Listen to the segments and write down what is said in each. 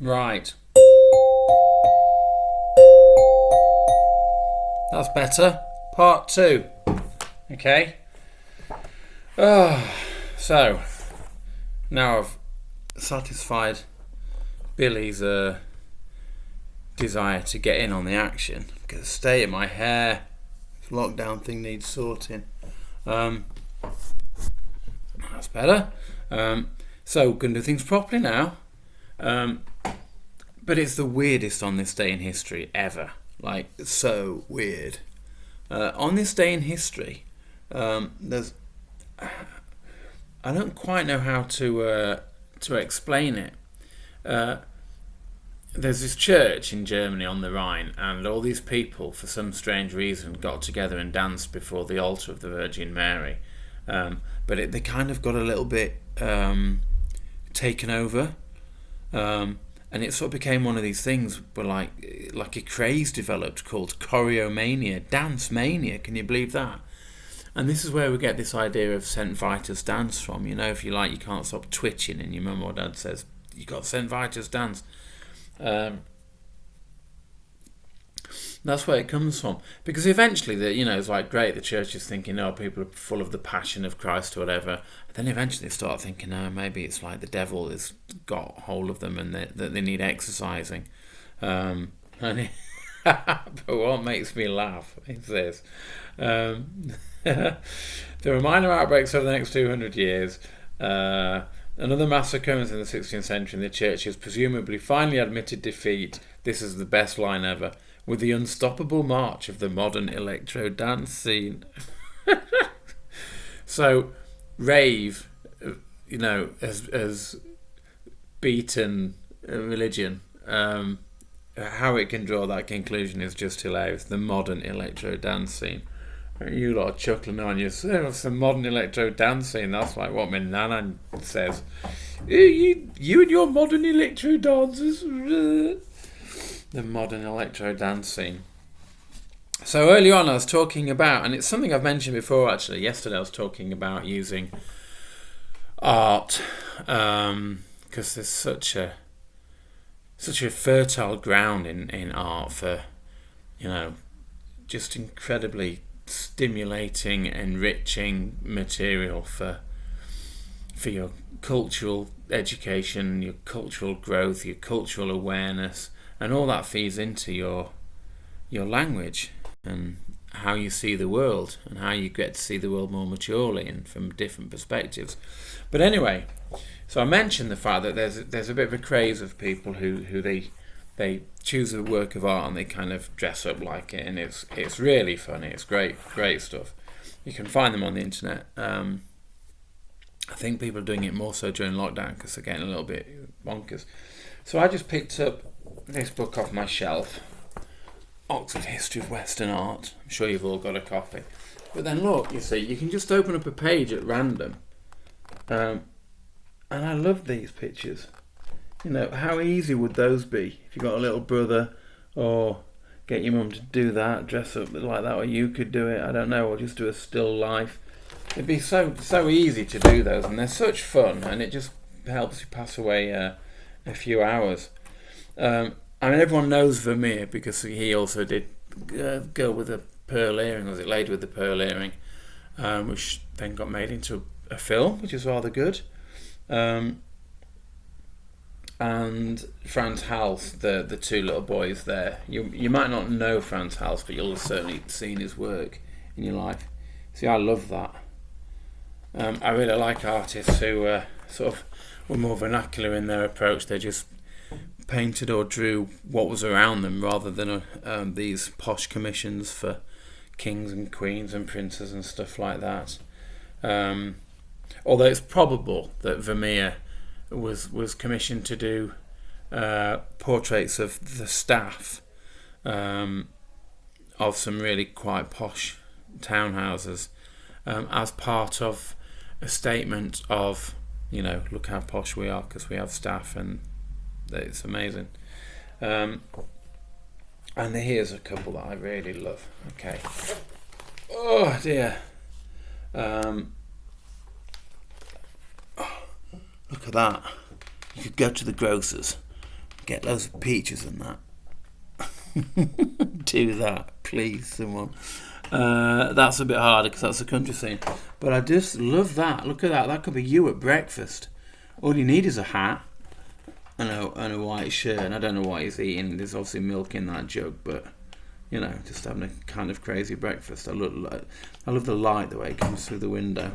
Right. That's better. Part 2. Okay. So, now I've satisfied Billy's desire to get in on the action. Get a state in my hair. This lockdown thing needs sorting. That's better. So, going to do things properly now. But it's the weirdest on this day in history ever. Like, so weird. On this day in history, there's... I don't quite know how to explain it. There's this church in Germany on the Rhine, and all these people, for some strange reason, got together and danced before the altar of the Virgin Mary. But they kind of got a little bit taken over, and it sort of became one of these things where like a craze developed called choreomania, dance mania. Can you believe that? And this is where we get this idea of St. Vitus dance from. You know, if you like, you can't stop twitching, and your mum or dad says, you got St. Vitus dance. That's where it comes from. Because eventually, it's like, great, the church is thinking, oh, people are full of the passion of Christ or whatever. Then eventually they start thinking, oh, maybe it's like the devil has got hold of them and that they need exercising. But what makes me laugh is this. There were minor outbreaks over the next 200 years. Another mass occurrence in the 16th century, and the church has presumably finally admitted defeat. This is the best line ever. With the unstoppable march of the modern electro dance scene. So, rave, has beaten religion. How it can draw that conclusion is just hilarious. The modern electro dance scene. You lot are chuckling on yourself. It's a modern electro dance scene. That's like what my nana says. You and your modern electro dances. The modern electro dance scene. So earlier on I was talking about, and it's something I've mentioned before actually. Yesterday I was talking about using art because there's such a fertile ground in art for, just incredibly stimulating, enriching material for your cultural education, your cultural growth, your cultural awareness, and all that feeds into your language and how you see the world and how you get to see the world more maturely and from different perspectives. But anyway, so I mentioned the fact that there's a bit of a craze of people who they choose a work of art and they kind of dress up like it, and it's really funny. It's great stuff. You can find them on the internet. I think people are doing it more so during lockdown because they're getting a little bit bonkers. So I just picked up this book off my shelf, Oxford History of Western Art. I'm sure you've all got a copy. But then look, you see, you can just open up a page at random. And I love these pictures. How easy would those be if you got a little brother, or get your mum to do that, dress up like that, or you could do it, I don't know, or just do a still life. It'd be so easy to do those, and they're such fun, and it just helps you pass away a few hours. Everyone knows Vermeer because he also did Girl with a Pearl Earring, was it Lady with the Pearl Earring, which then got made into a film, which is rather good. And Frans Hals, the two little boys there. You might not know Frans Hals, but you'll have certainly seen his work in your life. See, I love that. I really like artists who sort of were more vernacular in their approach. They just painted or drew what was around them rather than these posh commissions for kings and queens and princes and stuff like that. Although it's probable that Vermeer was commissioned to do portraits of the staff of some really quite posh townhouses as part of a statement of, look how posh we are because we have staff, and it's amazing. And here's a couple that I really love. Okay. Oh dear. Look at that. You could go to the grocers, get loads of peaches and that. Do that, please, someone. That's a bit harder because that's a country scene. But I just love that. Look at that. That could be you at breakfast. All you need is a hat and a white shirt. And I don't know what he's eating. There's obviously milk in that jug, but just having a kind of crazy breakfast. I love the light, the way it comes through the window.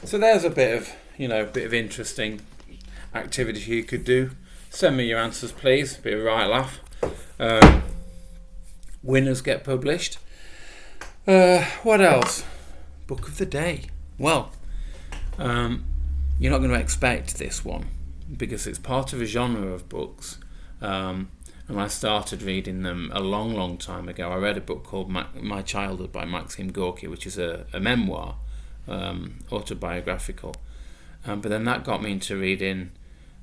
So there's a bit of interesting activity you could do. Send me your answers, please. Be a right laugh. Winners get published. What else? Book of the day. Well, you're not going to expect this one because it's part of a genre of books. And I started reading them a long, long time ago. I read a book called My Childhood by Maxim Gorky, which is a memoir, autobiographical. But then that got me into reading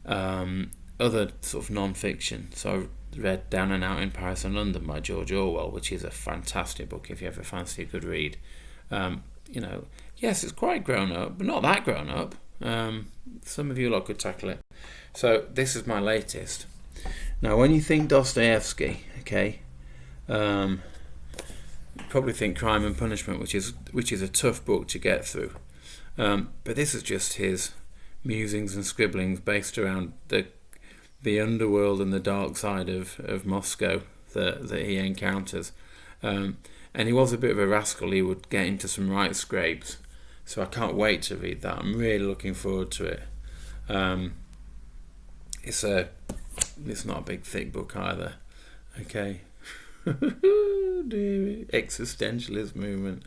other sort of non-fiction. So I read Down and Out in Paris and London by George Orwell, which is a fantastic book if you ever fancy a good read. Yes, it's quite grown up, but not that grown up. Some of you lot could tackle it. So this is my latest. Now, when you think Dostoevsky, okay, you probably think Crime and Punishment, which is a tough book to get through. But this is just his musings and scribblings based around the underworld and the dark side of Moscow that he encounters. And he was a bit of a rascal. He would get into some right scrapes. So I can't wait to read that. I'm really looking forward to it. It's not a big thick book either. Okay. Existentialist movement.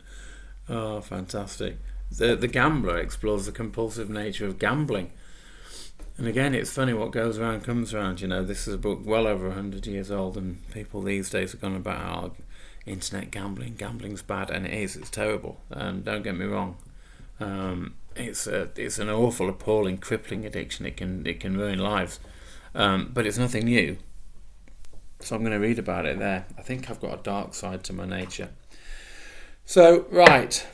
Oh, fantastic. The Gambler explores the compulsive nature of gambling. And again, it's funny, what goes around comes around. This is a book well over 100 years old, and people these days are going about internet gambling's bad, and it is. It's terrible. Don't get me wrong. It's an awful, appalling, crippling addiction. It can ruin lives. But it's nothing new. So I'm going to read about it there. I think I've got a dark side to my nature. So, right.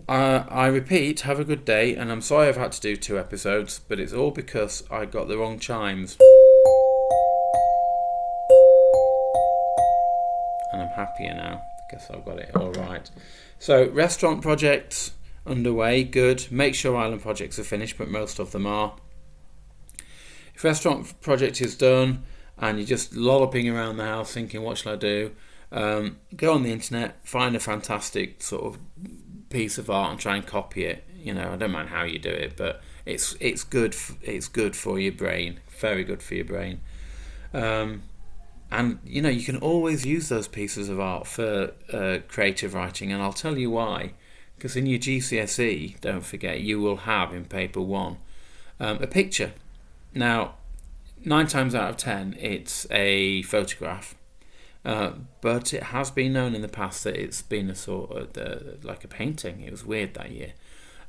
I repeat, have a good day, and I'm sorry I've had to do 2 episodes, but it's all because I got the wrong chimes. And I'm happier now, because I've got it all right. So, restaurant projects underway, good. Make sure island projects are finished, but most of them are. If restaurant project is done, and you're just lolloping around the house thinking, what shall I do? Go on the internet, find a fantastic sort of piece of art and try and copy it. I don't mind how you do it, but it's good. It's good for your brain. Very good for your brain. And you can always use those pieces of art for creative writing, and I'll tell you why. Because in your GCSE, don't forget, you will have in paper 1 a picture. Now, 9 times out of 10, it's a photograph. But it has been known in the past that it's been a sort of like a painting. It was weird that year.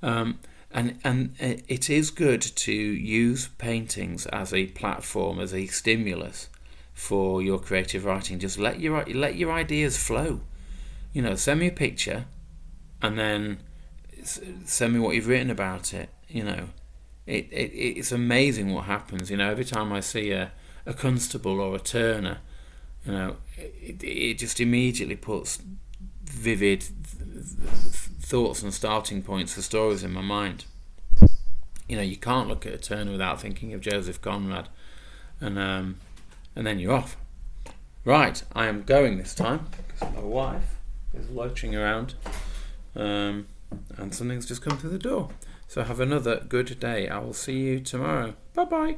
And it is good to use paintings as a platform, as a stimulus for your creative writing. Just let your ideas flow. Send me a picture, and then send me what you've written about it. It's amazing what happens. Every time I see a Constable or a Turner, it just immediately puts vivid thoughts and starting points for stories in my mind. You can't look at a Turner without thinking of Joseph Conrad, and then you're off. Right, I am going this time because my wife is loitering around, and something's just come through the door. So have another good day. I will see you tomorrow. Bye bye.